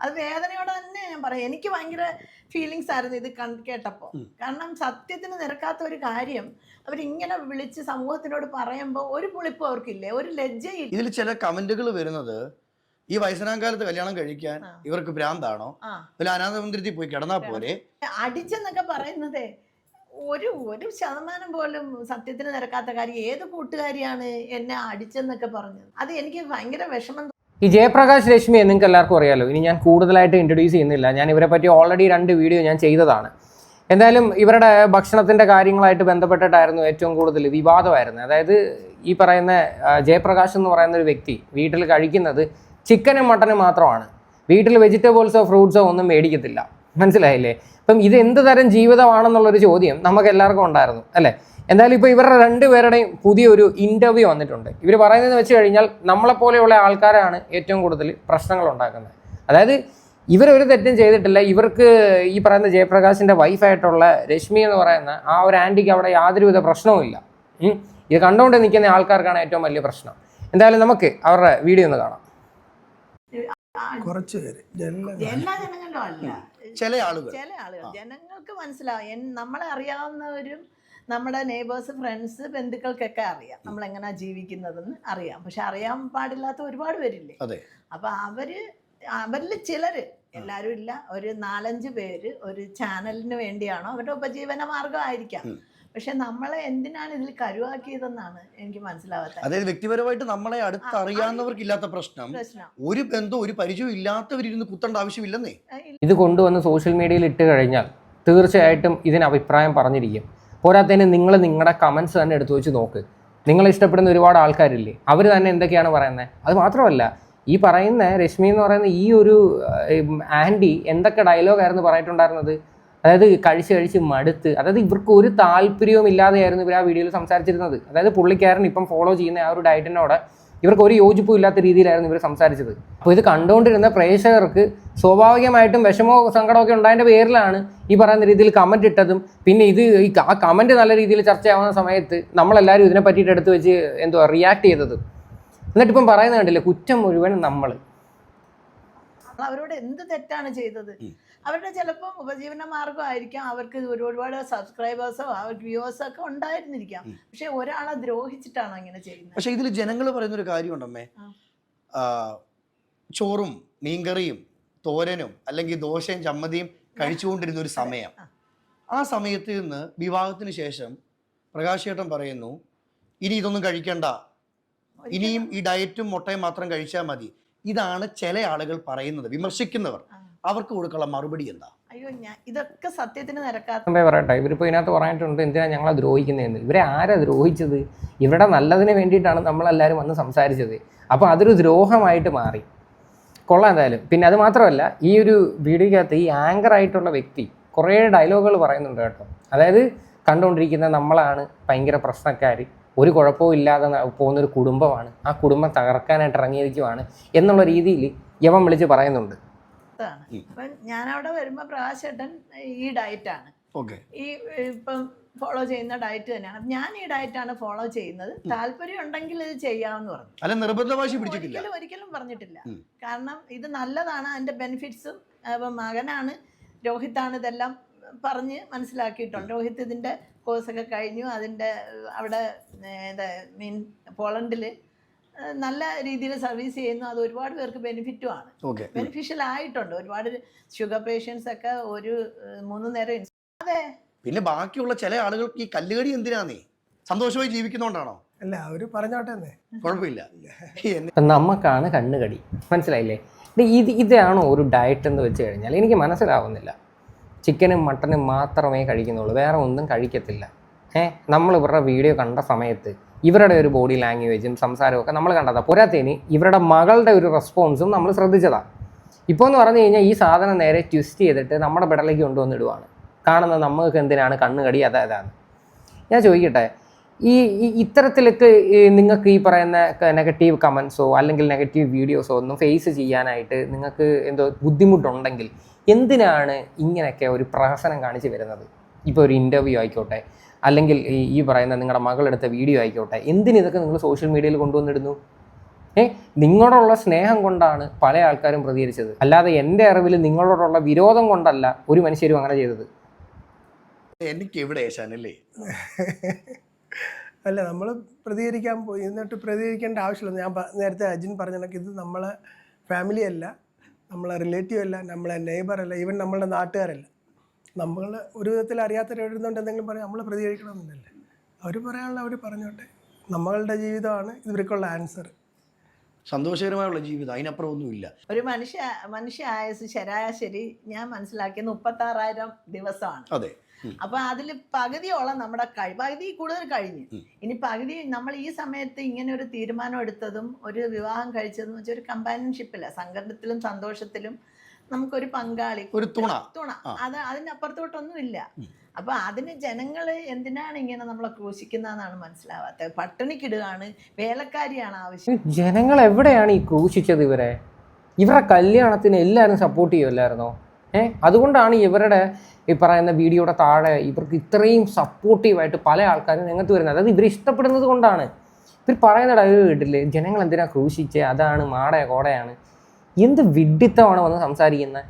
അത് വേദനയോടെ തന്നെ ഞാൻ പറയാം. എനിക്ക് ഭയങ്കര ഫീലിങ്സ് ആയിരുന്നു ഇത് കേട്ടപ്പോൾ. കാരണം സത്യത്തിന് നിരക്കാത്ത ഒരു കാര്യം അവരിങ്ങനെ വിളിച്ച് സമൂഹത്തിനോട് പറയുമ്പോൾ ഒരു പുളിപ്പ് അവർക്കില്ലേ, ഒരു ലജ്ജയില്ല. ഇതിൽ ചില കമന്റുകൾ വരുന്നത്, ഈ വയസ്സനാകാലത്ത് കല്യാണം കഴിക്കാൻ ഇവർക്ക് ഭ്രാന്താണോ, ഇതിൽ അനാഥമന്ദിരത്തിൽ പോയി കിടന്നാ പോലെ. അടിച്ചെന്നൊക്കെ പറയുന്നതേ ഒരു ശതമാനം പോലും സത്യത്തിന് നിരക്കാത്ത കാര്യം. ഏത് കൂട്ടുകാരിയാണ് എന്നെ അടിച്ചെന്നൊക്കെ പറഞ്ഞത്? അത് എനിക്ക് ഭയങ്കര വിഷമം. ഈ ജയപ്രകാശ് രശ്മിയെ നിങ്ങൾക്ക് എല്ലാവർക്കും അറിയാലോ. ഇനി ഞാൻ കൂടുതലായിട്ട് ഇൻട്രൊഡ്യൂസ് ചെയ്യുന്നില്ല. ഞാൻ ഇവരെ പറ്റി ഓൾറെഡി 2 വീഡിയോ ഞാൻ ചെയ്തതാണ്. എന്തായാലും ഇവരുടെ ഭക്ഷണത്തിൻ്റെ കാര്യങ്ങളായിട്ട് ബന്ധപ്പെട്ടിട്ടായിരുന്നു ഏറ്റവും കൂടുതൽ വിവാദമായിരുന്നത്. അതായത് ഈ പറയുന്ന ജയപ്രകാശ് എന്ന് പറയുന്ന ഒരു വ്യക്തി വീട്ടിൽ കഴിക്കുന്നത് ചിക്കനും മട്ടനും മാത്രമാണ്. വീട്ടിൽ വെജിറ്റബിൾസോ ഫ്രൂട്ട്സോ ഒന്നും മേടിക്കത്തില്ല. മനസ്സിലായില്ലേ? അപ്പം ഇത് എന്ത് തരം ജീവിതമാണെന്നുള്ളൊരു ചോദ്യം നമുക്ക് എല്ലാവർക്കും ഉണ്ടായിരുന്നു അല്ലേ? എന്തായാലും ഇപ്പോൾ ഇവരുടെ 2 പേരുടെയും പുതിയൊരു ഇൻ്റർവ്യൂ വന്നിട്ടുണ്ട്. ഇവർ പറയുന്നതെന്ന് വെച്ച് കഴിഞ്ഞാൽ നമ്മളെപ്പോലെയുള്ള ആൾക്കാരാണ് ഏറ്റവും കൂടുതൽ പ്രശ്നങ്ങൾ ഉണ്ടാക്കുന്നത്. അതായത് ഇവരൊരു തെറ്റും ചെയ്തിട്ടില്ല. ഇവർക്ക് ഈ പറയുന്ന ജയപ്രകാശിൻ്റെ വൈഫായിട്ടുള്ള രശ്മി എന്ന് പറയുന്ന ആ ഒരു ആൻറ്റിക്ക് അവിടെ യാതൊരുവിധ പ്രശ്നവുമില്ല. ഇത് കണ്ടുകൊണ്ട് നിൽക്കുന്ന ആൾക്കാർക്കാണ് ഏറ്റവും വലിയ പ്രശ്നം. എന്തായാലും നമുക്ക് അവരുടെ വീഡിയോ ഒന്ന് കാണാം. കുറച്ച് പേര്, എല്ലാ ജനങ്ങളും അല്ല, ചില ആളുകൾ ജനങ്ങൾക്ക് മനസ്സിലാവും. നമ്മളെ അറിയാവുന്നവരും നമ്മുടെ നെയ്ബേഴ്സ്, ഫ്രണ്ട്സ്, ബന്ധുക്കൾക്കൊക്കെ അറിയാം നമ്മളെങ്ങനെയാ ജീവിക്കുന്നതെന്ന് അറിയാം. പക്ഷെ അറിയാൻ പാടില്ലാത്ത ഒരുപാട് പേരില്ലേ? അപ്പൊ അവരിൽ ചിലര്, എല്ലാവരും ഇല്ല, ഒരു 4-5 പേര് ഒരു ചാനലിന് വേണ്ടിയാണോ അവരുടെ ഉപജീവന മാർഗമായിരിക്കാം. പക്ഷെ നമ്മളെ എന്തിനാണ് ഇതിൽ കരുവാക്കിയതെന്നാണ് എനിക്ക് മനസ്സിലാവാത്തത്. അതായത് വ്യക്തിപരമായിട്ട് നമ്മളെ അടുത്ത് അറിയാവുന്നവർക്ക് ഇല്ലാത്ത പ്രശ്നം ഒരു ബന്ധം, ഒരു പരിചയം ഇല്ലാത്തവരിരുന്ന് കുത്തേണ്ട ആവശ്യമില്ലെന്നേ. ഇത് കൊണ്ടുവന്ന് സോഷ്യൽ മീഡിയയിൽ ഇട്ട് കഴിഞ്ഞാൽ തീർച്ചയായിട്ടും ഇതിന് അഭിപ്രായം പറഞ്ഞിരിക്കും. പോരാത്തതിന് നിങ്ങൾ നിങ്ങളുടെ കമൻസ് തന്നെ എടുത്തു വെച്ച് നോക്ക്. നിങ്ങളെ ഇഷ്ടപ്പെടുന്ന ഒരുപാട് ആൾക്കാരില്ലേ, അവർ തന്നെ എന്തൊക്കെയാണ് പറയുന്നത്. അത് മാത്രമല്ല, ഈ പറയുന്ന രശ്മി എന്ന് പറയുന്ന ഈ ഒരു ആൻറ്റി എന്തൊക്കെ ഡയലോഗായിരുന്നു പറഞ്ഞിട്ടുണ്ടായിരുന്നത്. അതായത് കഴിച്ച് മടുത്ത്, അതായത് ഇവർക്ക് ഒരു താല്പര്യവും ഇല്ലാതെയായിരുന്നു ഇവർ ആ വീഡിയോയിൽ സംസാരിച്ചിരുന്നത്. അതായത് പുള്ളിക്കാരൻ ഇപ്പം ഫോളോ ചെയ്യുന്ന ആ ഒരു ഡയറ്റിനോട് ഇവർക്ക് ഒരു യോജിപ്പും ഇല്ലാത്ത രീതിയിലായിരുന്നു ഇവർ സംസാരിച്ചത്. അപ്പോൾ ഇത് കണ്ടുകൊണ്ടിരുന്ന പ്രേക്ഷകർക്ക് സ്വാഭാവികമായിട്ടും വിഷമോ സങ്കടമൊക്കെ ഉണ്ടായതിൻ്റെ പേരിലാണ് ഈ പറയുന്ന രീതിയിൽ കമൻറ്റ് ഇട്ടതും. പിന്നെ ആ കമൻറ്റ് നല്ല രീതിയിൽ ചർച്ചയാവുന്ന സമയത്ത് നമ്മളെല്ലാവരും ഇതിനെ പറ്റിയിട്ട് എടുത്ത് വെച്ച് റിയാക്ട് ചെയ്തത്. എന്നിട്ടിപ്പം പറയുന്നത് കണ്ടില്ലേ, കുറ്റം മുഴുവൻ നമ്മൾ. അവരോട് എന്ത് തെറ്റാണ് ചെയ്തത്? അവരുടെ ചിലപ്പോൾ ഉപജീവന മാർഗമായിരിക്കാം, അവർക്ക് ഒരുപാട് സബ്സ്ക്രൈബേഴ്സോ അവർക്ക് വ്യൂവേഴ്സോ ഒക്കെ ഉണ്ടായിരുന്നിരിക്കാം. പക്ഷെ ഒരാളെ ദ്രോഹിച്ചിട്ടാണോ ഇങ്ങനെ ചെയ്യുന്നത്? പക്ഷെ ഇതിൽ ജനങ്ങൾ പറയുന്നൊരു കാര്യമുണ്ടമ്മേ, ചോറും മീൻകറിയും തോരനും അല്ലെങ്കിൽ ദോശയും ചമ്മന്തിയും കഴിച്ചുകൊണ്ടിരുന്ന ഒരു സമയം, ആ സമയത്ത് നിന്ന് വിവാഹത്തിന് ശേഷം പ്രകാശ് ചേട്ടൻ പറയുന്നു ഇനി ഇതൊന്നും കഴിക്കണ്ട, ഇനിയും ഈ ഡയറ്റും മുട്ടയും മാത്രം കഴിച്ചാൽ മതി. ഇതാണ് ചില ആളുകൾ പറയുന്നത്, വിമർശിക്കുന്നവർ. അവർക്ക് കൊടുക്കാനുള്ള മറുപടി എന്താ? അയ്യോ, ഇതൊക്കെ സത്യത്തിന് നിരക്കാത്ത പറയട്ടെ. ഇവരിപ്പോൾ ഇതിനകത്ത് പറഞ്ഞിട്ടുണ്ട് എന്തിനാണ് ഞങ്ങളെ ദ്രോഹിക്കുന്നതെന്ന്. ഇവരെ ആരാ ദ്രോഹിച്ചത്? ഇവരുടെ നല്ലതിന് വേണ്ടിയിട്ടാണ് നമ്മളെല്ലാവരും വന്ന് സംസാരിച്ചത്. അപ്പോൾ അതൊരു ദ്രോഹമായിട്ട് മാറി. കൊള്ളാം എന്തായാലും. പിന്നെ അത് മാത്രമല്ല, ഈ ഒരു വീഡിയോയ്ക്കകത്ത് ഈ ആങ്കറായിട്ടുള്ള വ്യക്തി കുറേ ഡയലോഗുകൾ പറയുന്നുണ്ട് കേട്ടോ. അതായത് കണ്ടുകൊണ്ടിരിക്കുന്ന നമ്മളാണ് ഭയങ്കര പ്രശ്നക്കാർ, ഒരു കുഴപ്പവും ഇല്ലാതെ പോകുന്നൊരു കുടുംബമാണ്, ആ കുടുംബം തകർക്കാനായിട്ട് ഇറങ്ങിയിരിക്കുവാണ് എന്നുള്ള രീതിയിൽ യവൻ വിളിച്ച് പറയുന്നുണ്ട്. അപ്പം ഞാനവിടെ വരുമ്പോൾ പ്രകാശേട്ടൻ ഈ ഡയറ്റാണ്, ഈ ഇപ്പം ഫോളോ ചെയ്യുന്ന ഡയറ്റ് തന്നെയാണ്. ഞാൻ ഈ ഡയറ്റാണ് ഫോളോ ചെയ്യുന്നത്, താല്പര്യം ഉണ്ടെങ്കിൽ ഇത് ചെയ്യാമെന്ന് പറഞ്ഞു. ഒരിക്കലും പറഞ്ഞിട്ടില്ല. കാരണം ഇത് നല്ലതാണ്, അതിൻ്റെ ബെനിഫിറ്റ്സും. മകനാണ് രോഹിത്താണ് ഇതെല്ലാം പറഞ്ഞ് മനസ്സിലാക്കിയിട്ടുണ്ട്. രോഹിത് ഇതിൻ്റെ കോഴ്സൊക്കെ കഴിഞ്ഞു. അതിൻ്റെ അവിടെ പോളണ്ടിൽ നല്ല രീതിയിൽ സർവീസ് ചെയ്യുന്നു. അത് ഒരുപാട് പേർക്ക് ബെനിഫിറ്റുമാണ്, ബെനിഫിഷ്യൽ ആയിട്ടുണ്ട്. ഒരുപാട് ഷുഗർ പേഷ്യൻസ് ഒക്കെ ഒരു 3 നേരം. അതെ, പിന്നെ ബാക്കിയുള്ള ചില ആളുകൾക്ക് ഈ കല്ലുകടി എന്തിനാന്നേ, സന്തോഷമായി ജീവിക്കുന്നോണ്ടാണോ? അല്ല, അവര് പറഞ്ഞോട്ടെ, കുഴപ്പമില്ല. നമുക്കാണ് കണ്ണുകടി, മനസ്സിലായില്ലേ? ഇതാണോ ഒരു ഡയറ്റ് എന്ന് വെച്ച് കഴിഞ്ഞാൽ എനിക്ക് മനസ്സിലാവുന്നില്ല. ചിക്കനും മട്ടനും മാത്രമേ കഴിക്കുന്നുള്ളൂ, വേറെ ഒന്നും കഴിക്കത്തില്ല. നമ്മൾ ഇവരുടെ വീഡിയോ കണ്ട സമയത്ത് ഇവരുടെ ഒരു ബോഡി ലാംഗ്വേജും സംസാരവും ഒക്കെ നമ്മൾ കണ്ടതാണ്. പോരാത്തതിന് ഇവരുടെ മകളുടെ ഒരു റെസ്പോൺസും നമ്മൾ ശ്രദ്ധിച്ചതാണ്. ഇപ്പോൾ എന്ന് പറഞ്ഞു കഴിഞ്ഞാൽ ഈ സാധനം നേരെ ട്വിസ്റ്റ് ചെയ്തിട്ട് നമ്മുടെ ബെഡറിലേക്ക് കൊണ്ടുവന്നിടുവാണ്. കാണുന്നത് നമുക്ക് എന്തിനാണ് കണ്ണുകടി, അതാണ്. ഞാൻ ചോദിക്കട്ടെ, ഇത്തരത്തിലേക്ക് നിങ്ങൾക്ക് ഈ പറയുന്ന നെഗറ്റീവ് കമൻസോ അല്ലെങ്കിൽ നെഗറ്റീവ് വീഡിയോസോ ഒന്നും ഫേസ് ചെയ്യാനായിട്ട് നിങ്ങൾക്ക് എന്തോ ബുദ്ധിമുട്ടുണ്ടെങ്കിൽ എന്തിനാണ് ഇങ്ങനെയൊക്കെ ഒരു പ്രഹസനം കാണിച്ച് വരുന്നത്? ഇപ്പോൾ ഒരു ഇൻ്റർവ്യൂ ആയിക്കോട്ടെ, അല്ലെങ്കിൽ ഈ പറയുന്ന നിങ്ങളുടെ മകളെടുത്ത വീഡിയോ ആയിക്കോട്ടെ, എന്തിനിതൊക്കെ നിങ്ങൾ സോഷ്യൽ മീഡിയയിൽ കൊണ്ടുവന്നിടുന്നു? നിങ്ങളോടുള്ള സ്നേഹം കൊണ്ടാണ് പല ആൾക്കാരും പ്രതികരിച്ചത്, അല്ലാതെ എൻ്റെ അറിവിൽ നിങ്ങളോടുള്ള വിരോധം കൊണ്ടല്ല ഒരു മനുഷ്യരും അങ്ങനെ ചെയ്തത്. എനിക്ക് എവിടെ ഏശാനല്ലേ? അല്ല, നമ്മൾ പ്രതികരിക്കാൻ പോയി, എന്നിട്ട് പ്രതികരിക്കേണ്ട ആവശ്യമില്ല. ഞാൻ നേരത്തെ അജിൻ പറഞ്ഞ കണക്ക് ഇത് നമ്മളെ ഫാമിലി അല്ല, നമ്മളെ റിലേറ്റീവ് അല്ല, നമ്മളെ നെയ്ബർ അല്ല, ഈവൻ നമ്മളുടെ നാട്ടുകാരല്ല. നമ്മൾ ഒരു വിധത്തിൽ അറിയാത്തവരെഴുതുന്നുണ്ട് എന്തെങ്കിലും പറയാം, നമ്മൾ പ്രതികരിക്കണമെന്നില്ലല്ലേ. അവർ പറയാനുള്ള അവർ പറഞ്ഞോട്ടെ. നമ്മളുടെ ജീവിതമാണ് ഇവർക്കുള്ള ആൻസർ. സന്തോഷകരമായുള്ള ജീവിതം, അതിനപ്പുറം ഒന്നുമില്ല. ഒരു മനുഷ്യ ആയുസ് ശരാശരി ഞാൻ മനസ്സിലാക്കിയത് 36,000 ദിവസമാണ്. അതെ. അപ്പൊ അതിൽ പകുതിയോളം നമ്മുടെ പകുതി കൂടുതൽ കഴിഞ്ഞു. ഇനി പകുതി നമ്മൾ ഈ സമയത്ത് ഇങ്ങനെ ഒരു തീരുമാനം എടുത്തതും ഒരു വിവാഹം കഴിച്ചതെന്ന് വെച്ചാൽ ഒരു കമ്പാനിയൻഷിപ്പില്ല, സങ്കടത്തിലും സന്തോഷത്തിലും നമുക്കൊരു പങ്കാളി, ഒരു തുണ. അത് അതിനപ്പുറത്തോട്ടൊന്നും ഇല്ല. അപ്പൊ അതിന് ജനങ്ങൾ എന്തിനാണ് ഇങ്ങനെ നമ്മളെ ക്രൂശിക്കുന്നതെന്നാണ് മനസ്സിലാവാത്തത്. പട്ടിണിക്കിടുകയാണ്, വേലക്കാരിയാണ് ആവശ്യം. ജനങ്ങൾ എവിടെയാണ് ഈ ക്രൂശിച്ചത് ഇവരെ? ഇവരുടെ കല്യാണത്തിന് എല്ലാവരും സപ്പോർട്ട് ചെയ്യുമല്ലായിരുന്നോ? അതുകൊണ്ടാണ് ഇവരുടെ ഈ പറയുന്ന വീഡിയോയുടെ താഴെ ഇവർക്ക് ഇത്രയും സപ്പോർട്ടീവായിട്ട് പല ആൾക്കാരും രംഗത്ത് വരുന്നത്. അതായത് ഇവർ ഇഷ്ടപ്പെടുന്നത് കൊണ്ടാണ്. ഇവർ പറയുന്ന ഡയലോഗ് കേട്ടില്ലേ, ജനങ്ങൾ എന്തിനാ ക്രൂശിച്ചേ, അതാണ് മാടയ കോടയാണ്. എന്ത് വിഡ്ഢിത്തമാണ് വന്ന് സംസാരിക്കുന്നത്.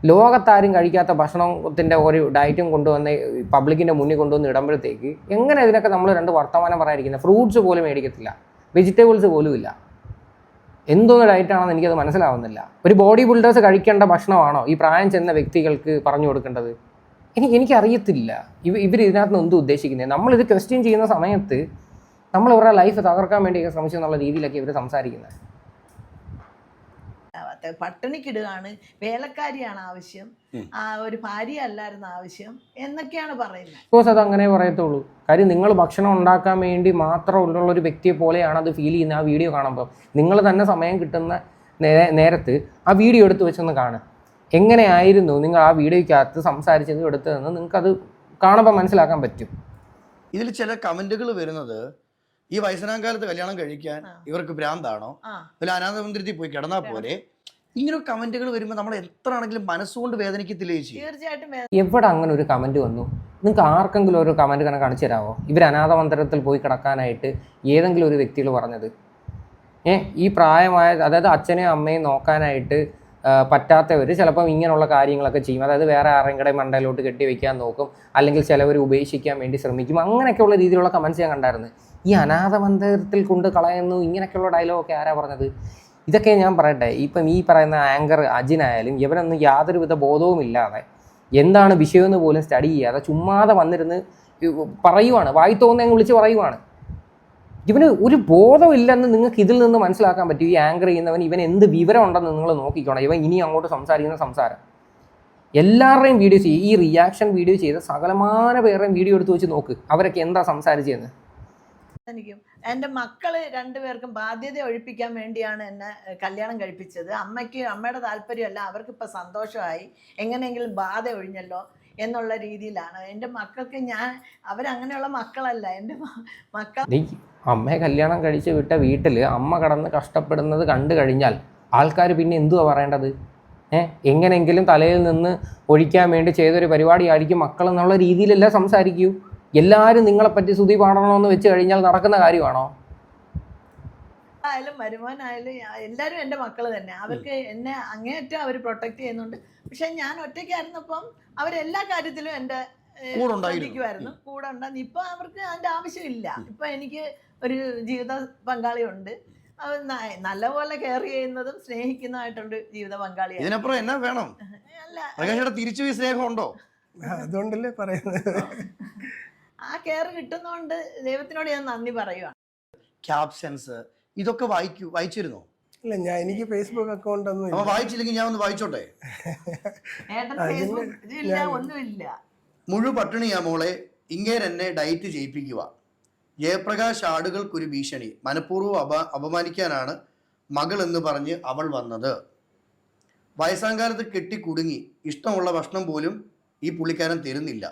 ലോകത്താരും കഴിക്കാത്ത ഭക്ഷണത്തിൻ്റെ ഒരു ഡയറ്റും കൊണ്ടുവന്ന് പബ്ലിക്കിൻ്റെ മുന്നിൽ കൊണ്ടുവന്ന് ഇടുമ്പോഴത്തേക്ക് എങ്ങനെ ഇതിനൊക്കെ നമ്മൾ രണ്ട് വർത്തമാനം പറയാതിരിക്കുന്നത്? ഫ്രൂട്ട്സ് പോലും മേടിക്കത്തില്ല, വെജിറ്റബിൾസ് പോലും ഇല്ല. എന്തോന്ന് ഡയറ്റാണെന്ന് എനിക്കത് മനസ്സിലാവുന്നില്ല. ഒരു ബോഡി ബിൽഡേഴ്സ് കഴിക്കേണ്ട ഭക്ഷണമാണോ ഈ പ്രായം ചെന്ന വ്യക്തികൾക്ക് പറഞ്ഞു കൊടുക്കേണ്ടത്? എനിക്കറിയത്തില്ല ഇവർ ഇതിനകത്ത് നിന്ന് എന്തും ഉദ്ദേശിക്കുന്നത്. നമ്മളിത് ക്വസ്റ്റ്യൻ ചെയ്യുന്ന സമയത്ത് നമ്മൾ ഇവരുടെ ലൈഫ് തകർക്കാൻ വേണ്ടി ശ്രമിച്ചു എന്നുള്ള രീതിയിലൊക്കെ ഇവർ സംസാരിക്കുന്നത്. പട്ടിണിക്കിടുകയാണ്, വേലക്കാരിയാണ് ആവശ്യം, ഒരു ഭാര്യ അല്ലായിരുന്നു ആവശ്യം എന്നൊക്കെയാണ് പറയുന്നത്. ബിക്കോസ് അത് അങ്ങനെ പറയത്തുള്ളൂ. കാര്യം നിങ്ങൾ ഭക്ഷണം ഉണ്ടാക്കാൻ വേണ്ടി മാത്രമുള്ള ഒരു വ്യക്തിയെ പോലെയാണ് അത് ഫീൽ ചെയ്യുന്നത്. ആ വീഡിയോ കാണുമ്പോൾ നിങ്ങൾ തന്നെ സമയം കിട്ടുന്ന നേരത്ത് ആ വീഡിയോ എടുത്ത് വെച്ചൊന്ന് കാണുക. എങ്ങനെയായിരുന്നു നിങ്ങൾ ആ വീഡിയോയ്ക്കകത്ത് സംസാരിച്ചതും എടുത്തതെന്ന് നിങ്ങൾക്കത് കാണുമ്പോൾ മനസ്സിലാക്കാൻ പറ്റും. ഇതിൽ ചില കമന്റുകൾ വരുന്നത്, ഈ വയസ്സനാം കാലത്ത് കല്യാണം കഴിക്കാൻ ഇവർക്ക് ഭ്രാന്താണോ, അല്ല അനാഥ മന്ദിരത്തിൽ പോയി കിടന്നാൽ പോലെ, ഇങ്ങനെ കമന്റുകൾ വരുമ്പോൾ നമ്മൾ എത്ര ആണെങ്കിലും മനസ്സുകൊണ്ട് വേദനിക്കത്തില്ലേ ചേച്ചി? തീർച്ചയായിട്ടും. എവിടെ അങ്ങനെ ഒരു കമന്റ് വന്നു? നിങ്ങൾക്ക് ആർക്കെങ്കിലും ഒരു കമന്റ് കണക്ക് കാണിച്ചു തരാമോ? ഇവർ അനാഥ മന്ദിരത്തിൽ പോയി കിടക്കാനായിട്ട് ഏതെങ്കിലും ഒരു വ്യക്തികൾ പറഞ്ഞത്? ഈ പ്രായമായ, അതായത് അച്ഛനെയും അമ്മയും നോക്കാനായിട്ട് പറ്റാത്തവർ ചിലപ്പം ഇങ്ങനെയുള്ള കാര്യങ്ങളൊക്കെ ചെയ്യും. അതായത് വേറെ ആരെങ്കിലും മണ്ടയിലോട്ട് കെട്ടി വയ്ക്കാൻ നോക്കും, അല്ലെങ്കിൽ ചിലവർ ഉപേക്ഷിക്കാൻ വേണ്ടി ശ്രമിക്കും. അങ്ങനെയൊക്കെയുള്ള രീതിയിലുള്ള കമൻസ് ഞാൻ കണ്ടായിരുന്നു. ഈ അനാഥ മന്ദിരത്തിൽ കൊണ്ട് കളയുന്നു ഇങ്ങനെയൊക്കെയുള്ള ഡയലോഗൊക്കെ ആരാ പറഞ്ഞത്? ഇതൊക്കെ ഞാൻ പറയട്ടെ, ഇപ്പം ഈ പറയുന്ന ആങ്കർ അജിനായാലും ഇവരൊന്നും യാതൊരുവിധ ബോധവും ഇല്ലാതെ എന്താണ് വിഷയമെന്ന് പോലും സ്റ്റഡി ചെയ്യാതെ ചുമ്മാതെ വന്നിരുന്ന് പറയുവാണ്, വായി തോന്നുന്നങ്ങ് വിളിച്ച് പറയുവാണ്. ഇവന് ഒരു ബോധമില്ലെന്ന് നിങ്ങൾക്ക് ഇതിൽ നിന്ന് മനസ്സിലാക്കാൻ പറ്റും. ഈ ആങ്കർ ചെയ്യുന്നവൻ ഇവൻ എന്ത് വിവരം ഉണ്ടെന്ന് നിങ്ങൾ നോക്കിക്കോണം. ഇവൻ ഇനി അങ്ങോട്ട് സംസാരിക്കുന്ന സംസാരം എല്ലാവരുടെയും വീഡിയോ ചെയ്യും. ഈ റിയാക്ഷൻ വീഡിയോ ചെയ്ത് സകലമാന പേരുടെയും വീഡിയോ എടുത്ത് വെച്ച് നോക്ക്, അവരൊക്കെ എന്താ സംസാരിച്ചതെന്ന്. എനിക്കും എൻ്റെ മക്കള് രണ്ടുപേർക്കും ബാധ്യത ഒഴിപ്പിക്കാൻ വേണ്ടിയാണ് എന്നെ കല്യാണം കഴിപ്പിച്ചത്. അമ്മയുടെ താല്പര്യമല്ല, അവർക്കിപ്പോൾ സന്തോഷമായി, എങ്ങനെയെങ്കിലും ബാധ ഒഴിഞ്ഞല്ലോ എന്നുള്ള രീതിയിലാണ്. എൻ്റെ മക്കൾക്ക് അവരങ്ങനെയുള്ള മക്കളല്ല എൻ്റെ മക്കൾ. അമ്മയെ കല്യാണം കഴിച്ച് വിട്ട വീട്ടിൽ അമ്മ കടന്ന് കഷ്ടപ്പെടുന്നത് കണ്ടു കഴിഞ്ഞാൽ ആൾക്കാർ പിന്നെ എന്തുവാ പറയേണ്ടത്? എങ്ങനെയെങ്കിലും തലയിൽ നിന്ന് ഒഴിക്കാൻ വേണ്ടി ചെയ്തൊരു പരിപാടിയായിരിക്കും മക്കൾ എന്നുള്ള രീതിയിലല്ല സംസാരിക്കൂ. എല്ലാവരും നിങ്ങളെപ്പറ്റി സ്തുതി പാടണമെന്ന് വെച്ച് കഴിഞ്ഞാൽ നടക്കുന്ന കാര്യമാണോ? ആയാലും വരുമാനായാലും എല്ലാവരും എൻ്റെ മക്കൾ തന്നെ. അവർക്ക് എന്നെ അങ്ങേയറ്റം അവർ പ്രൊട്ടക്ട് ചെയ്യുന്നുണ്ട്. പക്ഷെ ഞാൻ ഒറ്റയ്ക്കായിരുന്നപ്പം അവരെല്ലാ കാര്യത്തിലും എൻ്റെ ശ്രദ്ധിക്കുമായിരുന്നു, കൂടെ ഉണ്ടായിരുന്നു. ഇപ്പം അവർക്ക് അതിൻ്റെ ആവശ്യമില്ല. ഇപ്പം എനിക്ക് ഒരു ജീവിത പങ്കാളിയുണ്ട്, നല്ലപോലെ കെയർ ചെയ്യുന്നതും സ്നേഹിക്കുന്നതായിട്ടുണ്ട് ജീവിത പങ്കാളി. ഇതിനപ്പുറം എന്നാ വേണം? അല്ല, തിരിച്ചു സ്നേഹമുണ്ടോ? അതുകൊണ്ടല്ലേ പറയുന്നത്. ആ കെയർ കിട്ടുന്നതുകൊണ്ട് ദൈവത്തിനോട് ഞാൻ നന്ദി പറയുവാണ്. ക്യാപ്ഷൻസ് ഇതൊക്കെ വായിച്ചിരുന്നോ? ഇല്ല, എനിക്ക് ഫേസ്ബുക്ക് അക്കൗണ്ട് ഒന്നും വായിച്ചില്ലെങ്കിൽ ഞാൻ ഒന്ന് വായിച്ചോട്ടെ. ഒന്നുമില്ല, മുഴു പട്ടിണിയാ മോളെ, ഇങ്ങേരെന്നെ ഡയറ്റ് ചെയ്യിപ്പിക്കുക. ജയപ്രകാശ് ആടുകൾക്കൊരു ഭീഷണി, മനഃപൂർവ്വം അപമാനിക്കാനാണ് മകൾ എന്ന് പറഞ്ഞ് അവൾ വന്നത്. വയസ്സാങ്കാലത്ത് കെട്ടിക്കുടുങ്ങി, ഇഷ്ടമുള്ള ഭക്ഷണം പോലും ഈ പുള്ളിക്കാരൻ തരുന്നില്ല.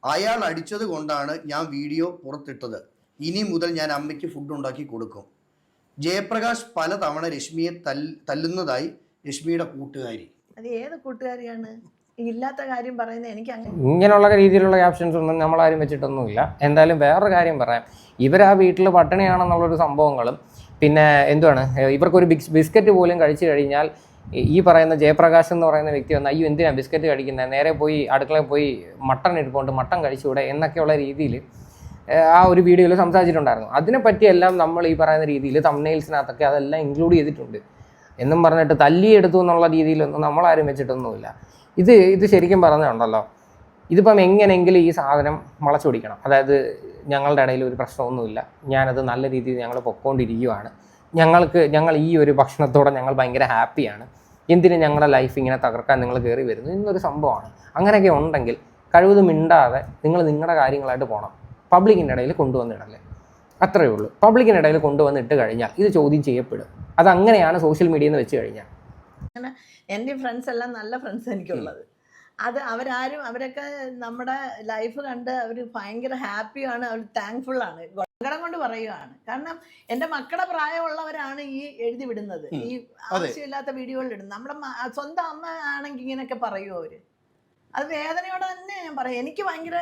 അയാൾ അടിച്ചത് കൊണ്ടാണ് ഞാൻ വീഡിയോ പുറത്തിട്ടത്. ഇനി മുതൽ ഞാൻ അമ്മയ്ക്ക് ഫുഡ് ഉണ്ടാക്കി കൊടുക്കും. ജയപ്രകാശ് പലതവണ രശ്മിയെ തല്ലുന്നതായി രശ്മിയുടെ കൂട്ടുകാരി. അത് ഏത് കൂട്ടുകാരിയാണ് ഇല്ലാത്ത കാര്യം പറയുന്നത്? എനിക്ക് ഇങ്ങനെയുള്ള രീതിയിലുള്ള ക്യാപ്ഷൻസ് ഒന്നും നമ്മളാരും വെച്ചിട്ടൊന്നുമില്ല. എന്തായാലും വേറൊരു കാര്യം പറയാം, ഇവർ ആ വീട്ടിൽ പട്ടിണിയാണെന്നുള്ളൊരു സംഭവങ്ങളും പിന്നെ എന്തുവാണ് ഇവർക്കൊരു ബിസ്ക്കറ്റ് പോലും കഴിച്ചു കഴിഞ്ഞാൽ ഈ പറയുന്ന ജയപ്രകാശ് എന്ന് പറയുന്ന വ്യക്തി വന്ന് അയ്യോ എന്തിനാണ് ബിസ്ക്കറ്റ് കഴിക്കുന്നത്, നേരെ പോയി അടുക്കളയിൽ പോയി മട്ടൺ എടുക്കൊണ്ട് മട്ടൺ കഴിച്ചുകൂടെ എന്നൊക്കെയുള്ള രീതിയിൽ ആ ഒരു വീഡിയോയിൽ സംസാരിച്ചിട്ടുണ്ടായിരുന്നു. അതിനെപ്പറ്റിയെല്ലാം നമ്മൾ ഈ പറയുന്ന രീതിയിൽ തംബ്നെയിൽസിനകത്തൊക്കെ അതെല്ലാം ഇൻക്ലൂഡ് ചെയ്തിട്ടുണ്ട്. എന്നും പറഞ്ഞിട്ട് തല്ലിയെടുത്തു എന്നുള്ള രീതിയിലൊന്നും നമ്മളാരും വെച്ചിട്ടൊന്നുമില്ല. ഇത് ശരിക്കും പറഞ്ഞുണ്ടല്ലോ, ഇതിപ്പം എങ്ങനെയെങ്കിലും ഈ സാധനം വളച്ചൊടിക്കണം. അതായത് ഞങ്ങളുടെ ഇടയിൽ ഒരു പ്രശ്നമൊന്നുമില്ല, ഞാനത് നല്ല രീതിയിൽ ഞങ്ങൾ പൊക്കോണ്ടിരിക്കുകയാണ്, ഞങ്ങൾ ഈ ഒരു ഭക്ഷണത്തോടെ ഞങ്ങൾ ഭയങ്കര ഹാപ്പിയാണ്, എന്തിനും ഞങ്ങളുടെ ലൈഫ് ഇങ്ങനെ തകർക്കാൻ നിങ്ങൾ കയറി വരുന്നു എന്നൊരു സംഭവമാണ്. അങ്ങനെയൊക്കെ ഉണ്ടെങ്കിൽ കഴിവതും മിണ്ടാതെ നിങ്ങൾ നിങ്ങളുടെ കാര്യങ്ങളായിട്ട് പോകണം. പബ്ലിക്കിൻ്റെ ഇടയിൽ കൊണ്ടുവന്നിടല്ലേ, അത്രയേ ഉള്ളൂ. പബ്ലിക്കിൻ്റെ ഇടയിൽ കൊണ്ടുവന്നിട്ട് കഴിഞ്ഞാൽ ഇത് ചോദ്യം ചെയ്യപ്പെടും. അതങ്ങനെയാണ് സോഷ്യൽ മീഡിയ എന്ന് വെച്ച് കഴിഞ്ഞാൽ. അങ്ങനെ എൻ്റെ ഫ്രണ്ട്സ് എല്ലാം നല്ല ഫ്രണ്ട്സ് എനിക്കുള്ളത്. അത് അവരൊക്കെ നമ്മുടെ ലൈഫ് കണ്ട് അവർ ഭയങ്കര ഹാപ്പിയാണ്, അവർ താങ്ക്ഫുള്ളാണ്, സങ്കടം കൊണ്ട് പറയുകയാണ്. കാരണം എൻ്റെ മക്കളുടെ പ്രായമുള്ളവരാണ് ഈ എഴുതി വിടുന്നത്, ഈ ആവശ്യമില്ലാത്ത വീഡിയോകൾ ഇടുന്നത്. നമ്മുടെ സ്വന്തം അമ്മ ആണെങ്കിൽ ഇങ്ങനെയൊക്കെ പറയുമോ അവർ? അത് വേദനയോടെ തന്നെ ഞാൻ പറയും. എനിക്ക് ഭയങ്കര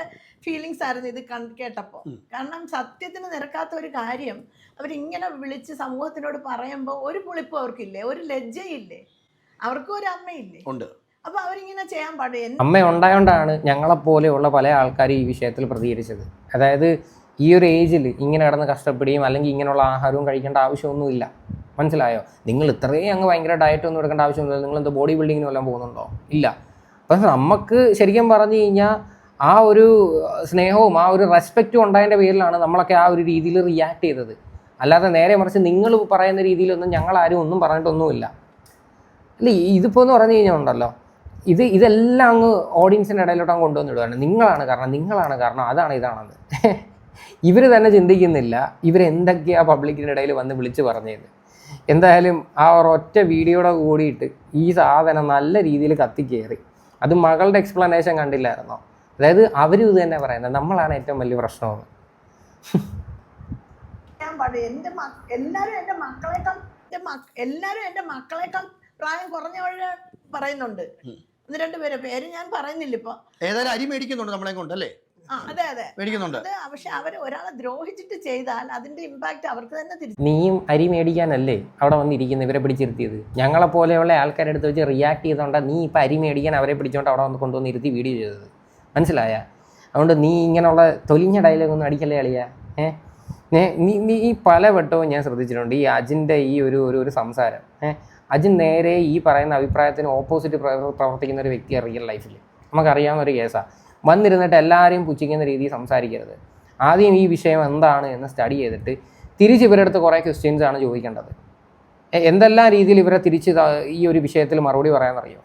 ഫീലിങ്സ് ആയിരുന്നു ഇത് കേട്ടപ്പോൾ. കാരണം സത്യത്തിന് നിരക്കാത്ത ഒരു കാര്യം അവരിങ്ങനെ വിളിച്ച് സമൂഹത്തിനോട് പറയുമ്പോൾ ഒരു പുളിപ്പും അവർക്കില്ലേ, ഒരു ലജ്ജയില്ലേ, അവർക്കും ഒരു അമ്മയില്ലേ? അപ്പൊ അവരിങ്ങനെ ചെയ്യാൻ പാടില്ല. അമ്മ ഉണ്ടായോണ്ടാണ് ഞങ്ങളെപ്പോലെയുള്ള പല ആൾക്കാരും ഈ വിഷയത്തിൽ പ്രതികരിച്ചത്. അതായത് ഈ ഒരു ഏജിൽ ഇങ്ങനെ കിടന്ന് കഷ്ടപ്പെടുകയും അല്ലെങ്കിൽ ഇങ്ങനെയുള്ള ആഹാരവും കഴിക്കേണ്ട ആവശ്യമൊന്നുമില്ല. മനസ്സിലായോ? നിങ്ങൾ ഇത്രയും അങ്ങ് ഭയങ്കര ഡയറ്റ് ഒന്നും എടുക്കേണ്ട ആവശ്യമൊന്നുമില്ല. നിങ്ങൾ എന്താ ബോഡി ബിൽഡിങ്ങിന് വല്ലതും പോകുന്നുണ്ടോ? ഇല്ല. അപ്പം നമുക്ക് ശരിക്കും പറഞ്ഞു കഴിഞ്ഞാൽ ആ ഒരു സ്നേഹവും ആ ഒരു റെസ്പെക്റ്റും ഉണ്ടായതിൻ്റെ പേരിലാണ് നമ്മളൊക്കെ ആ ഒരു രീതിയിൽ റിയാക്ട് ചെയ്തത്. അല്ലാതെ നേരെ മറിച്ച് നിങ്ങൾ പറയുന്ന രീതിയിലൊന്നും ഞങ്ങളാരും ഒന്നും പറഞ്ഞിട്ടൊന്നുമില്ല. അല്ല, ഇതിപ്പോൾ എന്ന് പറഞ്ഞു കഴിഞ്ഞാൽ ഉണ്ടല്ലോ, ഇതെല്ലാം അങ്ങ് ഓഡിയൻസിൻ്റെ ഇടയിലോട്ട് അങ്ങ് കൊണ്ടുവന്നിടുകയാണ്. നിങ്ങളാണ് കാരണം ഇതാണെന്ന് ഇവർ തന്നെ ചിന്തിക്കുന്നില്ല ഇവരെന്തൊക്കെയാണ് പബ്ലിക്കിൻ്റെ ഇടയിൽ വന്ന് വിളിച്ച് പറഞ്ഞത്. എന്തായാലും ആ ഒരൊറ്റ വീഡിയോയുടെ കൂടിയിട്ട് ഈ സാധനം നല്ല രീതിയിൽ കത്തിക്കയറി. അത് മകളുടെ എക്സ്പ്ലനേഷൻ കണ്ടില്ലായിരുന്നോ? അതായത് അവരും ഇത് തന്നെ പറയുന്നത്, നമ്മളാണ് ഏറ്റവും വലിയ പ്രശ്നമെന്ന്. എല്ലാവരും എൻ്റെ മക്കളെക്കാൾ പ്രായം കുറഞ്ഞവര് പറയുന്നുണ്ട്. ഒന്ന് രണ്ടുപേരെ പേര് ഞാൻ പറയുന്നില്ല ഇപ്പൊ. ഏതായാലും അരി മേടിക്കുന്നുണ്ട് നമ്മളെ കൊണ്ടല്ലേ? അതെ മേടിക്കുന്നുണ്ട്. പക്ഷെ അവർ ഒരാളെ ദ്രോഹിച്ചിട്ട് ചെയ്താൽ അതിന്റെ ഇമ്പാക്ട് അവർക്ക് തന്നെ തിരിച്ചു. നീയും അരി മേടിക്കാനല്ലേ അവിടെ വന്നിരിക്കുന്നത് ഇവരെ പിടിച്ചിരുത്തിയത്? ഞങ്ങളെ പോലെയുള്ള ആൾക്കാരെ അടുത്ത് വെച്ച് റിയാക്ട് ചെയ്തോണ്ടാണ് നീ ഇപ്പം അരി മേടിക്കാൻ അവരെ പിടിച്ചോണ്ട് അവിടെ വന്ന് കൊണ്ടുവന്ന് ഇരുത്തി വീഡിയോ ചെയ്തത്. മനസ്സിലായ? അതുകൊണ്ട് നീ ഇങ്ങനെയുള്ള തൊലിഞ്ഞ ഡയലോഗൊന്നും അടിക്കല്ലേ കളിയാ. നീ ഈ പലവട്ടവും ഞാൻ ശ്രദ്ധിച്ചിട്ടുണ്ട് ഈ അജിൻ്റെ ഈ ഒരു സംസാരം. അജിൻ നേരെ ഈ പറയുന്ന അഭിപ്രായത്തിന് ഓപ്പോസിറ്റ് പ്രവർത്തിക്കുന്ന ഒരു വ്യക്തിയാണ് റിയൽ ലൈഫിൽ. നമുക്കറിയാവുന്ന ഒരു കേസാണ്. വന്നിരുന്നിട്ട് എല്ലാവരെയും പുച്ഛിക്കുന്ന രീതിയിൽ സംസാരിക്കരുത്. ആദ്യം ഈ വിഷയം എന്താണ് എന്ന് സ്റ്റഡി ചെയ്തിട്ട് തിരിച്ച് ഇവരുടെ അടുത്ത് കുറേ ക്വസ്റ്റ്യൻസ് ആണ് ചോദിക്കേണ്ടത്. എന്തെല്ലാം രീതിയിൽ ഇവരെ തിരിച്ച് ഈ ഒരു വിഷയത്തിൽ മറുപടി പറയാമെന്നറിയോ?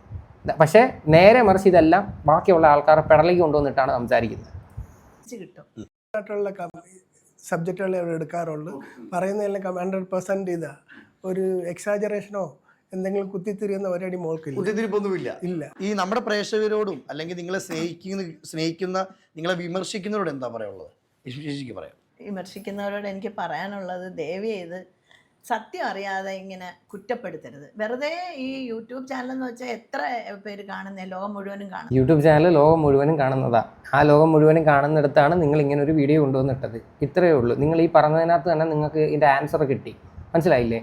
പക്ഷേ നേരെ മറിച്ച് ഇതെല്ലാം ബാക്കിയുള്ള ആൾക്കാരെ പെടലേക്ക് കൊണ്ടുവന്നിട്ടാണ് സംസാരിക്കുന്നത്. സബ്ജക്റ്റുകളെ അവർ എടുക്കാറുള്ളൂ. പറയുന്നതെല്ലാം 100% ഇതാ, ഒരു എക്സാജറേഷനോ എന്തെങ്കിലും കുത്തിത്തിരിയുന്ന ഒരടി മോൾക്കില്ല. കുത്തിത്തിരിപ്പൊന്നുമില്ല. ഇല്ല. ഈ നമ്മുടെ പ്രേക്ഷകരോടും അല്ലെങ്കിൽ നിങ്ങളെ സ്നേഹിക്കുന്ന നിങ്ങളെ വിമർശിക്കുന്നവരോട് എന്താ പറയാനുള്ളത്? പറയാം. വിമർശിക്കുന്നവരോട് എനിക്ക് പറയാനുള്ളത്, ദയവ് ചെയ്ത് സത്യം അറിയാതെ ഇങ്ങനെ കുറ്റപ്പെടുത്തരുത്. വെറുതെ ഈ യൂട്യൂബ് ചാനൽ എന്ന് വെച്ചാൽ എത്ര പേര് കാണുന്നത്? ലോകം മുഴുവനും കാണും. യൂട്യൂബ് ചാനൽ ലോകം മുഴുവനും കാണുന്നതാണ്. ആ ലോകം മുഴുവനും കാണുന്നിടത്താണ് നിങ്ങൾ ഇങ്ങനെ ഒരു വീഡിയോ കൊണ്ടുവന്നിട്ടത്. ഇത്രയേ ഉള്ളൂ. നിങ്ങൾ ഈ പറഞ്ഞതിനകത്ത് തന്നെ നിങ്ങൾക്ക് ഇതിൻ്റെ ആൻസർ കിട്ടി. മനസ്സിലായില്ലേ?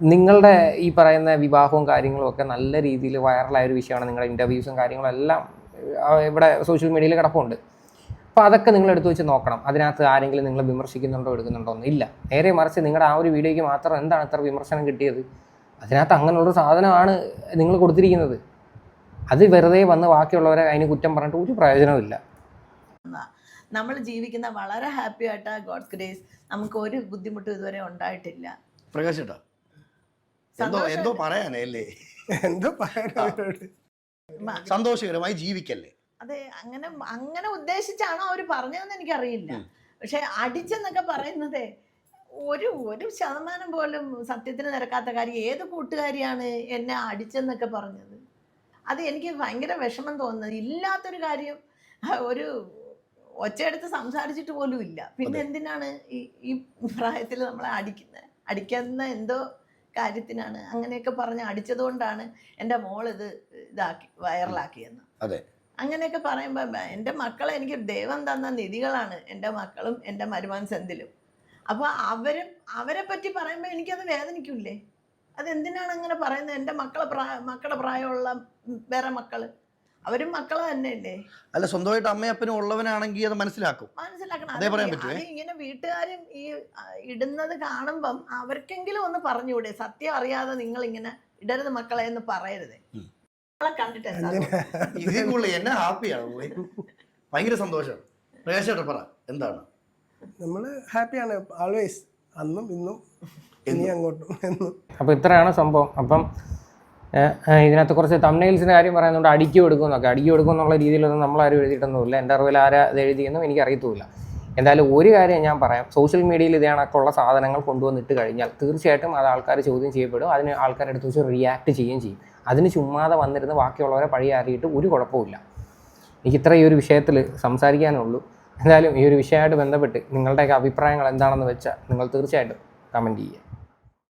നിങ്ങളുടെ ഈ പറയുന്ന വിവാഹവും കാര്യങ്ങളും ഒക്കെ നല്ല രീതിയിൽ വൈറലായ ഒരു വിഷയമാണ്. നിങ്ങളുടെ ഇൻ്റർവ്യൂസും കാര്യങ്ങളും എല്ലാം ഇവിടെ സോഷ്യൽ മീഡിയയിൽ കിടപ്പുണ്ട്. അപ്പോൾ അതൊക്കെ നിങ്ങൾ എടുത്തു വെച്ച് നോക്കണം. അതിനകത്ത് ആരെങ്കിലും നിങ്ങൾ വിമർശിക്കുന്നുണ്ടോ എടുക്കുന്നുണ്ടോ എന്ന് ഇല്ല. നേരെ മറിച്ച് നിങ്ങളുടെ ആ ഒരു വീഡിയോയ്ക്ക് മാത്രം എന്താണ് ഇത്ര വിമർശനം കിട്ടിയത്? അതിനകത്ത് അങ്ങനെയുള്ളൊരു സാധനമാണ് നിങ്ങൾ കൊടുത്തിരിക്കുന്നത്. അത് വെറുതെ വന്ന് ബാക്കിയുള്ളവരെ അതിന് കുറ്റം പറഞ്ഞിട്ട് ഒരു പ്രയോജനമില്ല. നമ്മൾ ജീവിക്കുന്ന വളരെ ഹാപ്പി ആയിട്ട് ഗോഡ്സ് ഗ്രേസ്, നമുക്ക് ഒരു ബുദ്ധിമുട്ടും ഇതുവരെ ഉണ്ടായിട്ടില്ല. പ്രകാശ് ചേട്ടാ എന്തോ പറയാനല്ലേ? എന്തോ സന്തോഷകരമായി ജീവിക്കല്ലേ? അതെ, അങ്ങനെ ഉദ്ദേശിച്ചാണോ അവർ പറഞ്ഞതെന്ന് എനിക്കറിയില്ല. പക്ഷെ അടിച്ചെന്നൊക്കെ പറയുന്നത് ഒരു ശതമാനം പോലും സത്യത്തിന് നിരക്കാത്ത കാര്യം. ഏത് കൂട്ടുകാരിയാണ് എന്നെ അടിച്ചെന്നൊക്കെ പറഞ്ഞത്? അത് എനിക്ക് ഭയങ്കര വിഷമം തോന്നുന്നത്. ഇല്ലാത്തൊരു കാര്യം ഒരു ഒച്ചയെടുത്ത് സംസാരിച്ചിട്ട് പോലും ഇല്ല. പിന്നെ എന്തിനാണ് ഈ പ്രായത്തിൽ നമ്മളെ അടിക്കുന്ന എന്തോ കാര്യത്തിനാണ് അങ്ങനെയൊക്കെ പറഞ്ഞ് അടിച്ചതുകൊണ്ടാണ് എൻ്റെ മോൾ ഇതാക്കി വൈറലാക്കിയെന്ന്. അതെ, അങ്ങനെയൊക്കെ പറയുമ്പോൾ എൻ്റെ മക്കളെ എനിക്ക് ദൈവം തന്ന നിധികളാണ് എൻ്റെ മക്കളും എൻ്റെ മരുമകൻ സെന്തിലും. അപ്പോൾ അവരെ പറ്റി പറയുമ്പോൾ എനിക്കത് വേദനിക്കില്ലേ? അതെന്തിനാണ് അങ്ങനെ പറയുന്നത്? എൻ്റെ മക്കളുടെ പ്രായമുള്ള വേറെ മക്കള്, അവരും മക്കള് തന്നെയല്ലേ? അല്ല, സ്വന്തമായിട്ട് അമ്മയും അപ്പനും ഉള്ളവനാണെങ്കിൽ അത് മനസ്സിലാക്കണം. അത് ഇങ്ങനെ വീട്ടുകാരും ഈ ഇടുന്നത് കാണുമ്പം അവർക്കെങ്കിലും ഒന്ന് പറഞ്ഞുകൂടെ? സത്യം അറിയാതെ നിങ്ങൾ ഇങ്ങനെ ഇടരുത് മക്കളെ എന്ന് പറയരുതേ. കണ്ടിട്ട് എന്നെ ഹാപ്പിയാണ്, ഭയങ്കര സന്തോഷം. പ്രകാശേട്ടാ പറ, എന്താണ്? നമ്മൾ ഹാപ്പിയാണ് ആൾവേസ്, അന്നും ഇന്നും ഇനി അങ്ങോട്ടും എന്നും. അപ്പോൾ ഇത്രയാണ് സംഭവം. അപ്പം ഇതിനകത്ത് കുറച്ച് തംബ്നെയിൽസിൻ്റെ കാര്യം പറയുന്നുണ്ട്, അടിക്കി കൊടുക്കുമെന്നൊക്കെ. അടിക്കി കൊടുക്കുമെന്നുള്ള രീതിയിലൊന്നും നമ്മളാരും എഴുതിയിട്ടൊന്നുമില്ല. എൻ്റെ അറിവിൽ ആരാ ഇത് എഴുതിയെന്നും എനിക്കറിയത്തുമില്ല. എന്തായാലും ഒരു കാര്യം ഞാൻ പറയാം, സോഷ്യൽ മീഡിയയിൽ ഇതേ കണക്കുള്ള സാധനങ്ങൾ കൊണ്ടുവന്നിട്ട് കഴിഞ്ഞാൽ തീർച്ചയായിട്ടും അത് ആൾക്കാർ ചോദ്യം ചെയ്യപ്പെടും. അതിന് ആൾക്കാരെടുത്ത് വെച്ച് റിയാക്ട് ചെയ്യുകയും ചെയ്യും. അതിന് ചുമ്മാതെ വന്നിരുന്ന് ബാക്കിയുള്ളവരെ പഴിയാറിയിട്ട് ഒരു കുഴപ്പമില്ല. എനിക്ക് ഇത്ര ഈ ഒരു വിഷയത്തിൽ സംസാരിക്കാനുള്ളൂ. എന്തായാലും ഈ ഒരു വിഷയമായിട്ട് ബന്ധപ്പെട്ട് നിങ്ങളുടെയൊക്കെ അഭിപ്രായങ്ങൾ എന്താണെന്ന് വെച്ചാൽ നിങ്ങൾ തീർച്ചയായിട്ടും കമൻറ്റ് ചെയ്യുക.